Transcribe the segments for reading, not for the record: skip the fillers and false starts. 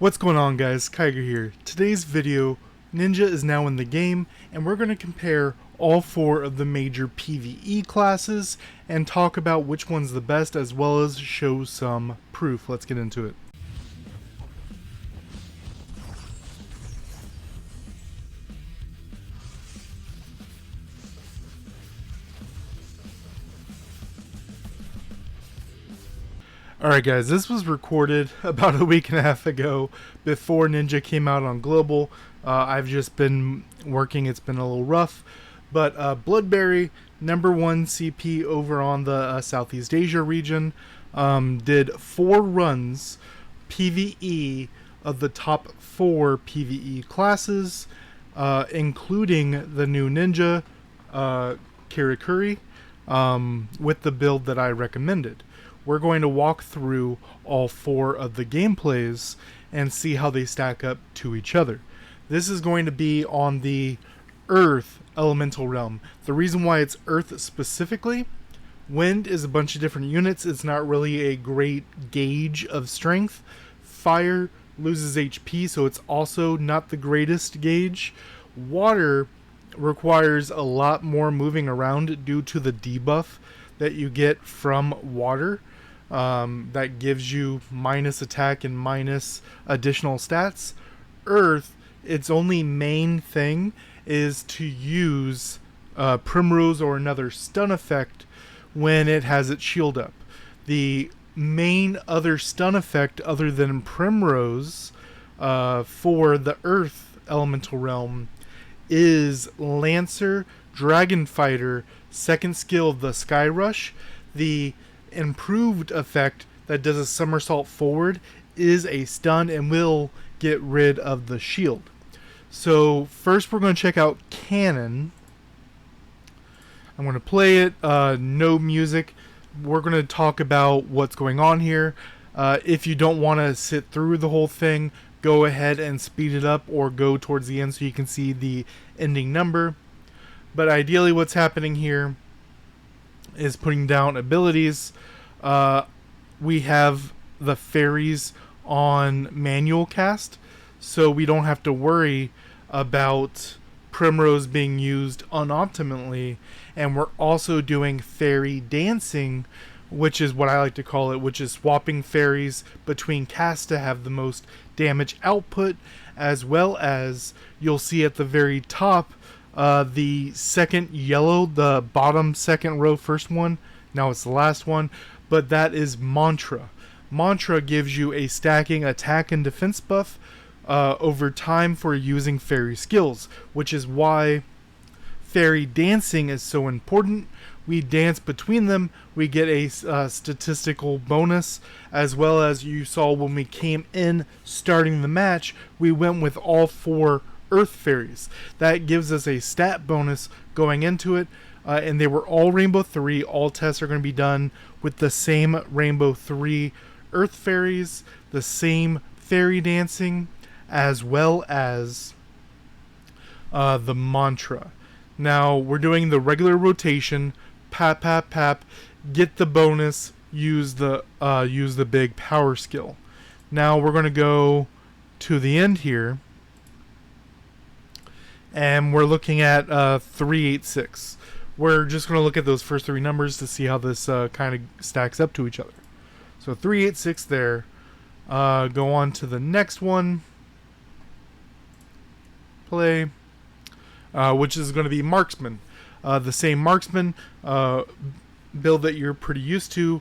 What's going on, guys? Kiger here. Today's video, Ninja is now in the game, and we're going to compare all four of the major PvE classes and talk about which one's the best, as well as show some proof. Let's get into it. Alright guys, this was recorded about a week and a half ago before Ninja came out on Global. I've just been working, it's been a little rough. But Bloodberry, #1 CP over on the Southeast Asia region, did 4 runs PvE of the top 4 PvE classes, including the new Ninja, Kirikuri, with the build that I recommended. We're going to walk through all 4 of the gameplays and see how they stack up to each other. This is going to be on the Earth elemental realm. The reason why it's Earth specifically, Wind is a bunch of different units. It's not really a great gauge of strength. Fire loses HP, so it's also not the greatest gauge. Water requires a lot more moving around due to the debuff that you get from water. That gives you minus attack and minus additional stats. Earth, its only main thing is to use Primrose or another stun effect when it has its shield up. The main other stun effect other than Primrose for the Earth elemental realm is Lancer, Dragon Fighter, second skill, the Sky Rush. The improved effect that does a somersault forward is a stun and will get rid of the shield. So first we're going to check out Cannon. I'm going to play it, no music. We're going to talk about what's going on here. If you don't want to sit through the whole thing, go ahead and speed it up or go towards the end so you can see the ending number. But ideally what's happening here is putting down abilities. We have the fairies on manual cast, so we don't have to worry about Primrose being used unoptimally. And we're also doing fairy dancing, which is what I like to call it, which is swapping fairies between casts to have the most damage output, as well as you'll see at the very top the second yellow, the bottom second row, first one. Now it's the last one, but that is Mantra. Mantra gives you a stacking attack and defense buff over time for using fairy skills, which is why fairy dancing is so important. We dance between them, we get a statistical bonus, as well as you saw when we came in starting the match, we went with all 4 Earth Fairies. That gives us a stat bonus going into it, and they were all Rainbow 3. All tests are going to be done with the same Rainbow 3 Earth Fairies, the same fairy dancing, as well as the mantra. Now we're doing the regular rotation, pap pap pap, get the bonus, use the big power skill. Now we're going to go to the end here, and we're looking at 386. We're just going to look at those first 3 numbers to see how this kind of stacks up to each other. So 386 there. Go on to the next one. Play. Which is going to be Marksman. The same Marksman build that you're pretty used to.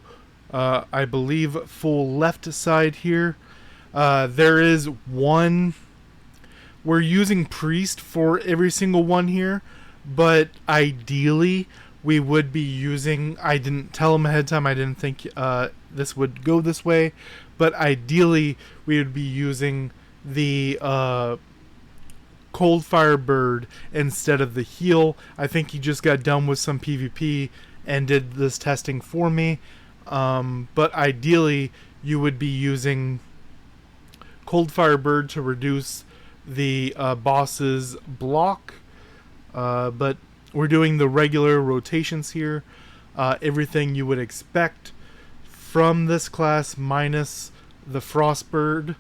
I believe full left side here. There is one. We're using Priest for every single one here, but ideally we would be using, I didn't tell him ahead of time, I didn't think this would go this way, but ideally we would be using the Coldfire Bird instead of the heal. I think he just got done with some PvP and did this testing for me, but ideally you would be using Coldfire Bird to reduce the boss's block, but we're doing the regular rotations here, everything you would expect from this class minus the Frostbird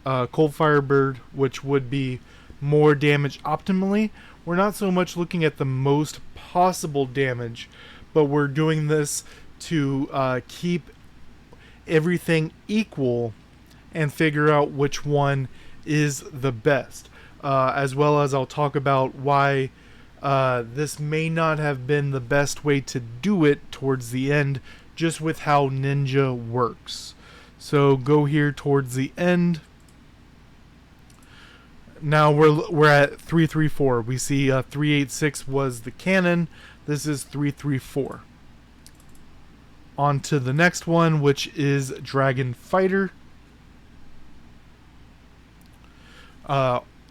Cold Fire Bird, which would be more damage optimally. We're not so much looking at the most possible damage, but we're doing this to keep everything equal and figure out which one is the best. As well as I'll talk about why this may not have been the best way to do it towards the end, just with how Ninja works. So go here towards the end. Now we're at 334. We see 386 was the cannon. This is 334. On to the next one, which is Dragon Fighter.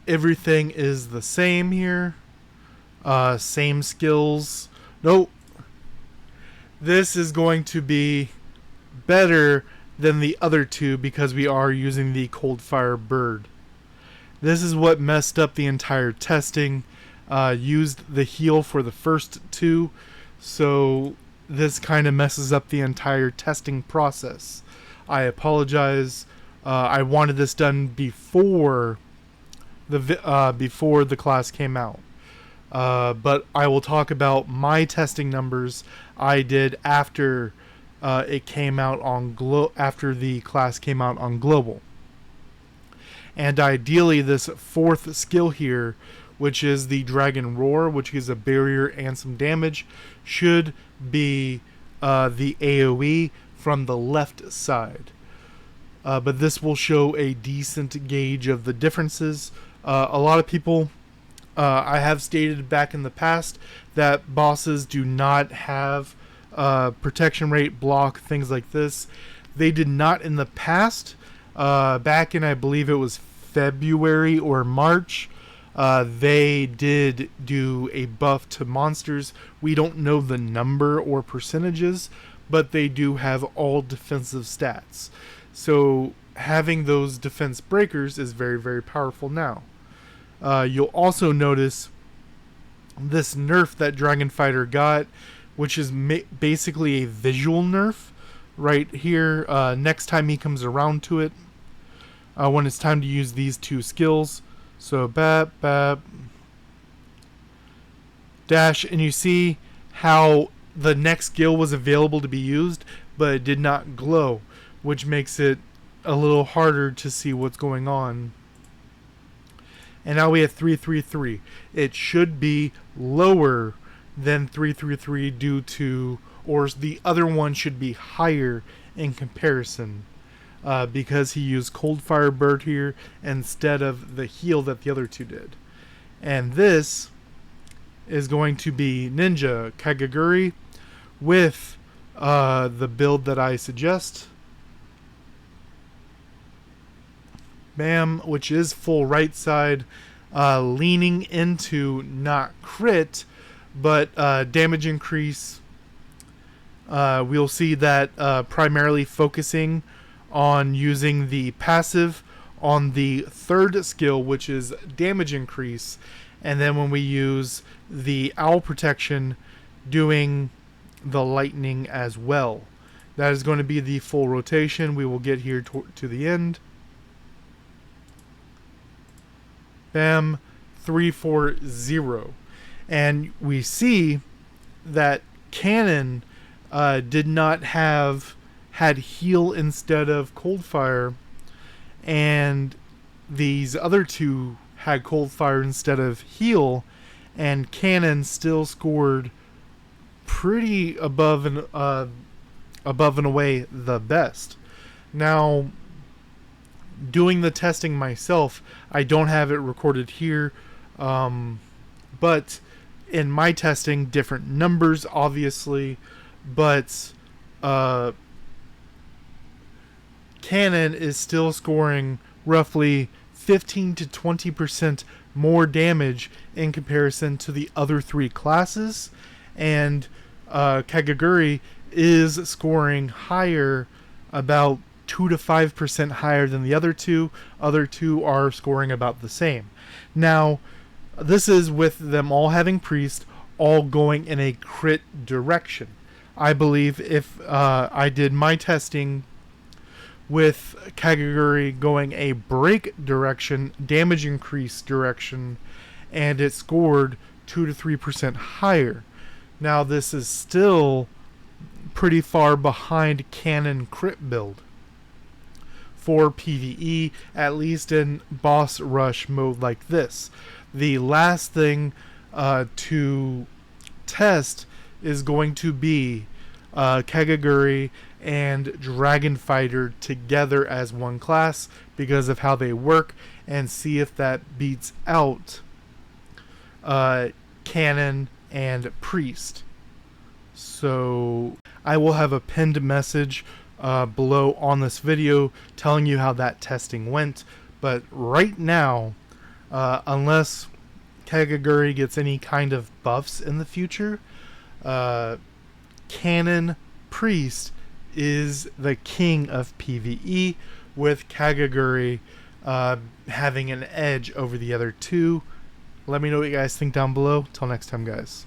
Everything is the same here. Same skills. Nope. This is going to be better than the other two because we are using the Cold Fire Bird. This is what messed up the entire testing. Used the heal for the first two, so this kind of messes up the entire testing process. I apologize. I wanted this done before the class came out. But I will talk about my testing numbers I did after it came out on after the class came out on global. And ideally, this fourth skill here, which is the Dragon Roar, which is a barrier and some damage, should be the AoE from the left side. But this will show a decent gauge of the differences. A lot of people, I have stated back in the past that bosses do not have protection rate, block, things like this. They did not in the past. Back in, I believe it was February or March, they did do a buff to monsters. We don't know the number or percentages, but they do have all defensive stats. So having those defense breakers is very, very powerful now. You'll also notice this nerf that Dragon Fighter got, which is basically a visual nerf right here. Next time he comes around to it, when it's time to use these two skills. So bap, bap, dash, and you see how the next skill was available to be used, but it did not glow, which makes it a little harder to see what's going on. And now we have 333. It should be lower than 333 due to, or the other one should be higher in comparison. Because he used Cold Fire Bird here instead of the heal that the other two did. And this is going to be Ninja Kagaguri with the build that I suggest. Bam, which is full right side, leaning into not crit, but damage increase. We'll see that primarily focusing on using the passive on the third skill, which is damage increase, and then when we use the owl protection, doing the lightning as well. That is going to be the full rotation. We will get here to the end. Bam, 340. And we see that Cannon did not had heal instead of cold fire, and these other two had cold fire instead of heal, and Cannon still scored pretty above and away the best. Now, doing the testing myself, I don't have it recorded here, but in my testing, different numbers obviously, but Cannon is still scoring roughly 15 to 20% more damage in comparison to the other three classes, and Kagaguri is scoring higher, about 2 to 5% higher than the other two. Other two are scoring about the same. Now, this is with them all having priest, all going in a crit direction. I believe if I did my testing with Kagaguri going a break direction, damage increase direction, and it scored 2 to 3% higher. Now this is still pretty far behind Cannon crit build for PvE, at least in boss rush mode like this. The last thing to test is going to be Kagaguri and Dragon Fighter together as one class because of how they work, and see if that beats out Cannon and Priest. So I will have a pinned message below on this video telling you how that testing went, but right now, unless Kagaguri gets any kind of buffs in the future, Cannon Priest is the king of PvE, with Kagaguri having an edge over the other two. Let me know what you guys think down below. Till next time, guys.